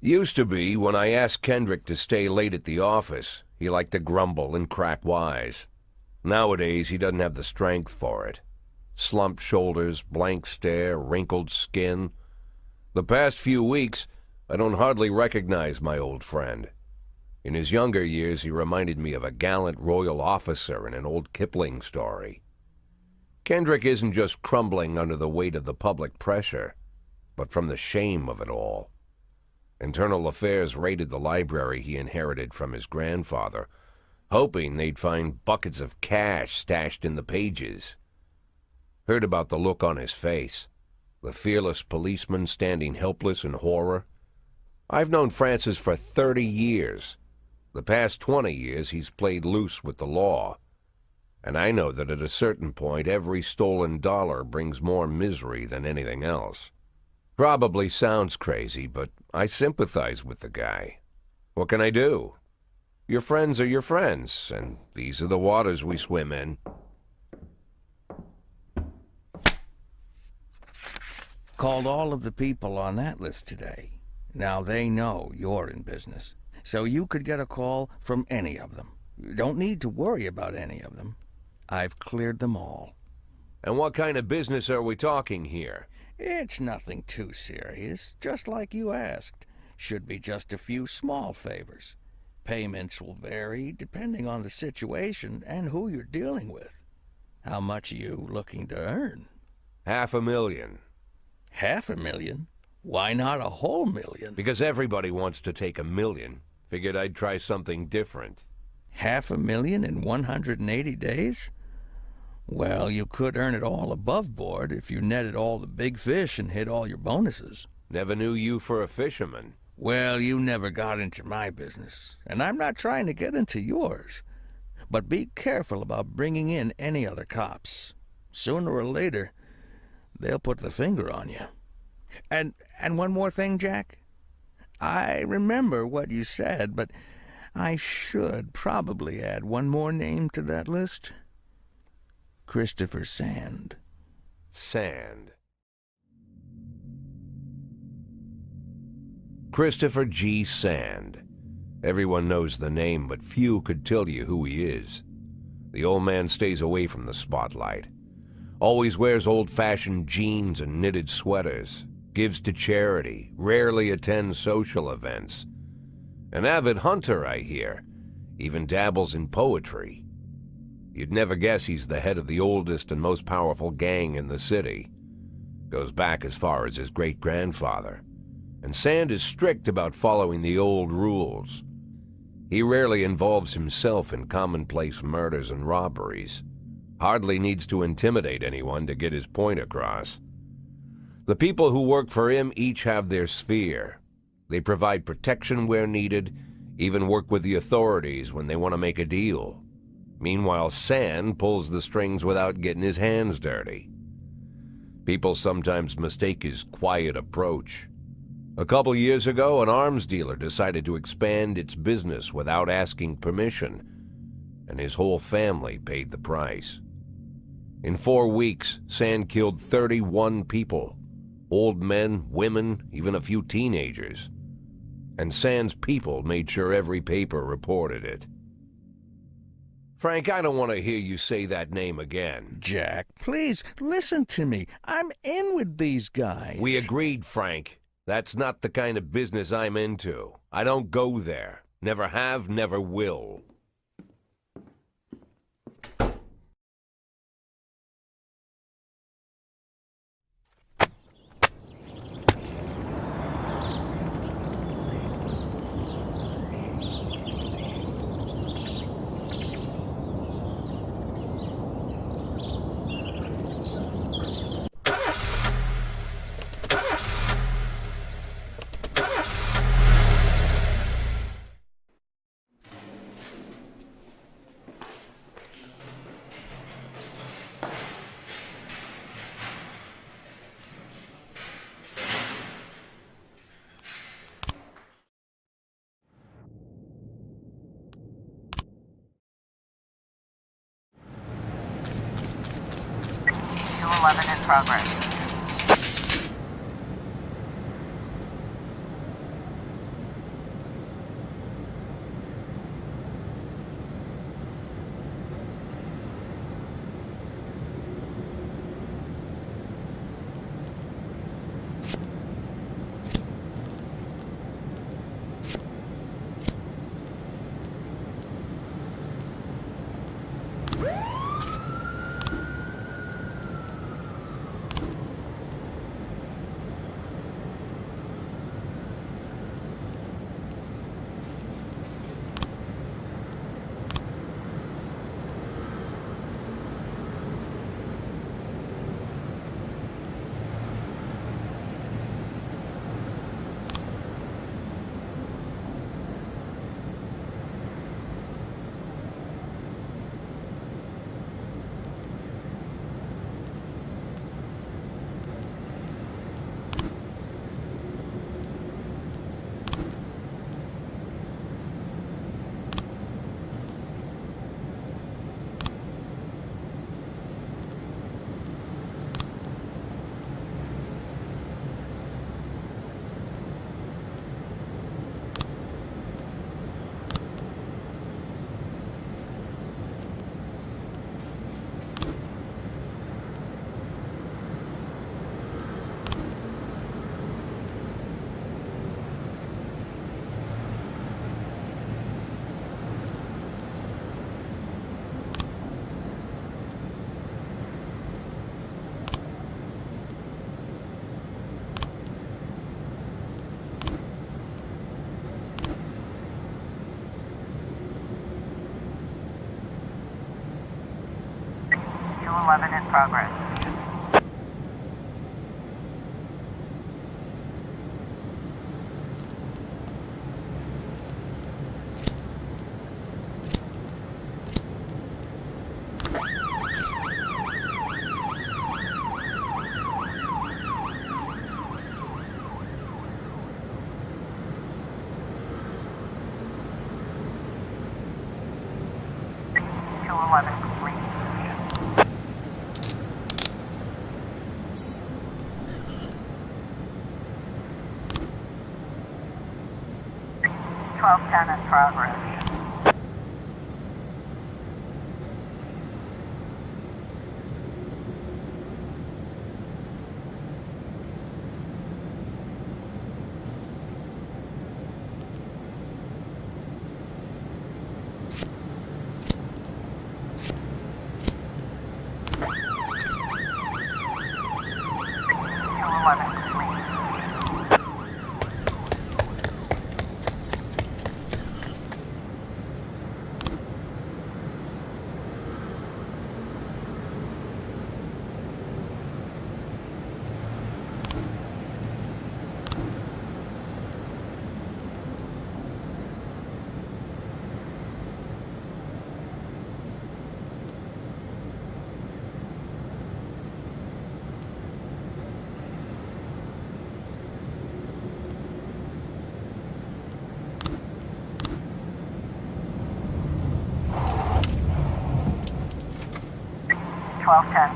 Used to be, when I asked Kendrick to stay late at the office, he liked to grumble and crack wise. Nowadays, he doesn't have the strength for it. Slumped shoulders, blank stare, wrinkled skin. The past few weeks, I don't hardly recognize my old friend. In his younger years, he reminded me of a gallant royal officer in an old Kipling story. Kendrick isn't just crumbling under the weight of the public pressure, but from the shame of it all. Internal Affairs raided the library he inherited from his grandfather, hoping they'd find buckets of cash stashed in the pages. Heard about the look on his face, the fearless policeman standing helpless in horror. I've known Francis for 30 years. The past 20 years he's played loose with the law. And I know that at a certain point every stolen dollar brings more misery than anything else. Probably sounds crazy, but I sympathize with the guy. What can I do? Your friends are your friends, and these are the waters we swim in. Called all of the people on that list today. Now they know you're in business, so you could get a call from any of them. You don't need to worry about any of them. I've cleared them all. And what kind of business are we talking here? It's nothing too serious, just like you asked. Should be just a few small favors. Payments will vary depending on the situation and who you're dealing with. How much are you looking to earn? $500,000. $500,000? Why not a whole million? Because everybody wants to take $1 million. Figured I'd try something different. $500,000 in 180 days? Well, you could earn it all above board if you netted all the big fish and hit all your bonuses. Never knew you for a fisherman. Well, you never got into my business, and I'm not trying to get into yours. But be careful about bringing in any other cops. Sooner or later, they'll put the finger on you. And one more thing, Jack. I remember what you said, but I should probably add one more name to that list. Christopher Sand. Sand. Christopher G. Sand. Everyone knows the name, but few could tell you who he is. The old man stays away from the spotlight. Always wears old-fashioned jeans and knitted sweaters. Gives to charity. Rarely attends social events. An avid hunter, I hear. Even dabbles in poetry. You'd never guess he's the head of the oldest and most powerful gang in the city. Goes back as far as his great-grandfather. And Sand is strict about following the old rules. He rarely involves himself in commonplace murders and robberies. Hardly needs to intimidate anyone to get his point across. The people who work for him each have their sphere. They provide protection where needed, even work with the authorities when they want to make a deal. Meanwhile, Sand pulls the strings without getting his hands dirty. People sometimes mistake his quiet approach. A couple years ago, an arms dealer decided to expand its business without asking permission, and his whole family paid the price. In 4 weeks, Sand killed 31 people. Old men, women, even a few teenagers. And Sand's people made sure every paper reported it. Frank, I don't want to hear you say that name again. Jack, please, listen to me. I'm in with these guys. We agreed, Frank. That's not the kind of business I'm into. I don't go there. Never have, never will. In progress. 211 in progress. Complete. 1210 in progress.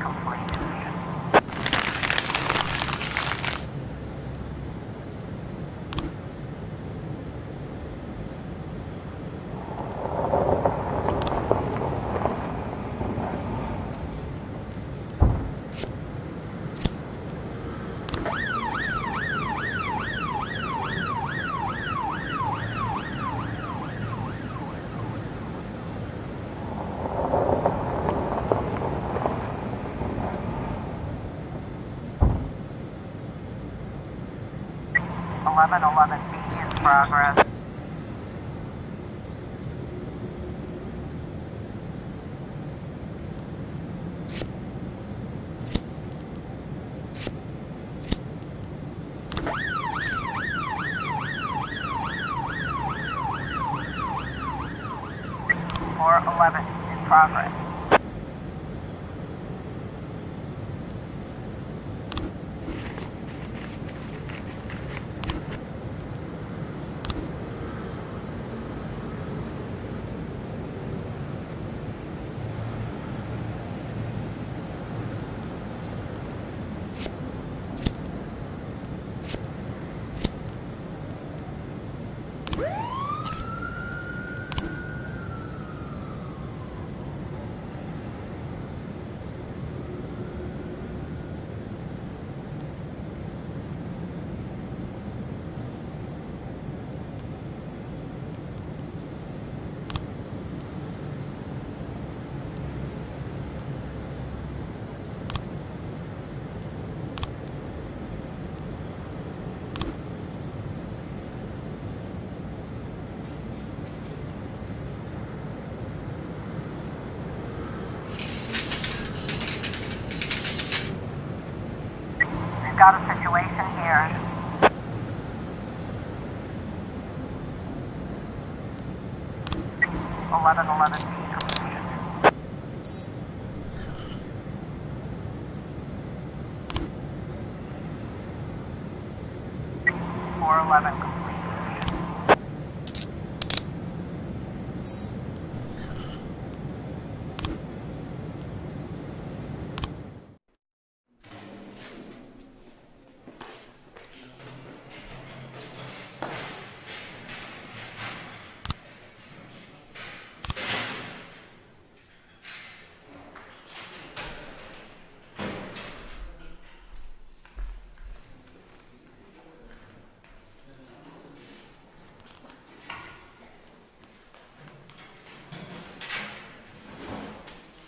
Complete. 1111B in progress. Floor 11 in progress. Got a situation here. (1111) complete. 411